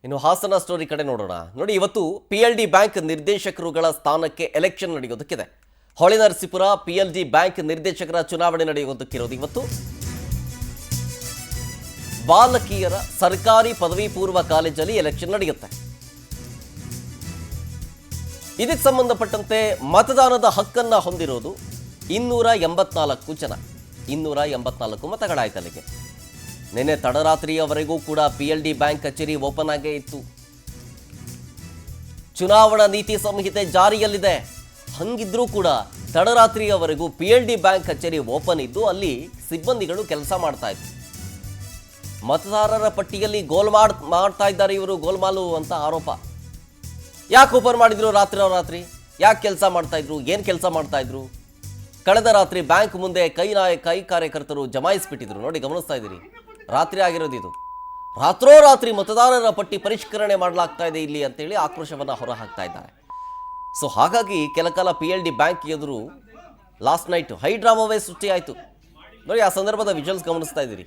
ಇನ್ನು ಹಾಸನ ಸ್ಟೋರಿ ಕಡೆ ನೋಡೋಣ. ನೋಡಿ, ಇವತ್ತು PLD ಬ್ಯಾಂಕ್ ನಿರ್ದೇಶಕರುಗಳ ಸ್ಥಾನಕ್ಕೆ ಎಲೆಕ್ಷನ್ ನಡೆಯೋದಕ್ಕಿದೆ. ಹೊಳೆನರಸೀಪುರ PLD ಬ್ಯಾಂಕ್ ನಿರ್ದೇಶಕರ ಚುನಾವಣೆ ನಡೆಯೋದಕ್ಕಿರೋದು ಇವತ್ತು. ಬಾಲಕಿಯರ ಸರ್ಕಾರಿ ಪದವಿ ಪೂರ್ವ ಕಾಲೇಜಲ್ಲಿ ಎಲೆಕ್ಷನ್ ನಡೆಯುತ್ತೆ. ಇದಕ್ಕೆ ಸಂಬಂಧಪಟ್ಟಂತೆ ಮತದಾನದ ಹಕ್ಕನ್ನು ಹೊಂದಿರೋದು 284 ಜನ. 284 ಮತಗಳಾಯ್ತು ಅಲ್ಲಿಗೆ. ನಿನ್ನೆ ತಡರಾತ್ರಿಯವರೆಗೂ ಕೂಡ PLD ಬ್ಯಾಂಕ್ ಕಚೇರಿ ಓಪನ್ ಆಗೇ ಇತ್ತು. ಚುನಾವಣಾ ನೀತಿ ಸಂಹಿತೆ ಜಾರಿಯಲ್ಲಿದೆ. ಹಂಗಿದ್ರೂ ಕೂಡ ತಡರಾತ್ರಿಯವರೆಗೂ PLD ಬ್ಯಾಂಕ್ ಕಚೇರಿ ಓಪನ್ ಇದ್ದು ಅಲ್ಲಿ ಸಿಬ್ಬಂದಿಗಳು ಕೆಲಸ ಮಾಡ್ತಾ ಇದ್ರು. ಮತದಾರರ ಪಟ್ಟಿಯಲ್ಲಿ ಮಾಡ್ತಾ ಇದ್ದಾರೆ ಇವರು, ಗೋಲ್ಮಾಲು ಅಂತ ಆರೋಪ. ಯಾಕೆ ಓಪನ್ ಮಾಡಿದ್ರು ರಾತ್ರಿ? ಯಾಕೆ ಕೆಲಸ ಮಾಡ್ತಾ ಇದ್ರು? ಏನು ಕೆಲಸ ಮಾಡ್ತಾ ಇದ್ರು? ಕಳೆದ ರಾತ್ರಿ ಬ್ಯಾಂಕ್ ಮುಂದೆ ಕೈ ಕಾರ್ಯಕರ್ತರು ಜಮಾಯಿಸ್ಬಿಟ್ಟಿದ್ರು. ನೋಡಿ, ಗಮನಿಸ್ತಾ ಇದ್ದೀರಿ, ರಾತ್ರಿ ಆಗಿರೋದು ಇದು. ರಾತ್ರೋರಾತ್ರಿ ಮತದಾರರ ಪಟ್ಟಿ ಪರಿಷ್ಕರಣೆ ಮಾಡಲಾಗ್ತಾ ಇದೆ ಇಲ್ಲಿ ಅಂತೇಳಿ ಆಕ್ರೋಶವನ್ನು ಹೊರಹಾಕ್ತಾ ಇದ್ದಾರೆ. ಸೊ ಹಾಗಾಗಿ ಕೆಲಕಾಲ PLD ಬ್ಯಾಂಕ್ ಎದುರು ಲಾಸ್ಟ್ ನೈಟ್ ಹೈ ಡ್ರಾಮಾವೇ ಸೃಷ್ಟಿಯಾಯಿತು. ನೋಡಿ, ಆ ಸಂದರ್ಭದ ವಿಜುವಲ್ಸ್ ಗಮನಿಸ್ತಾ ಇದ್ದೀರಿ.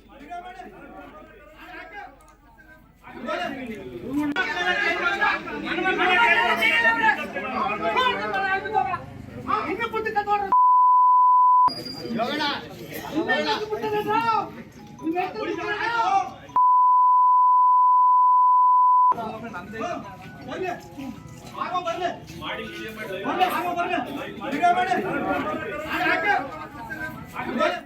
ಮಾಡಿ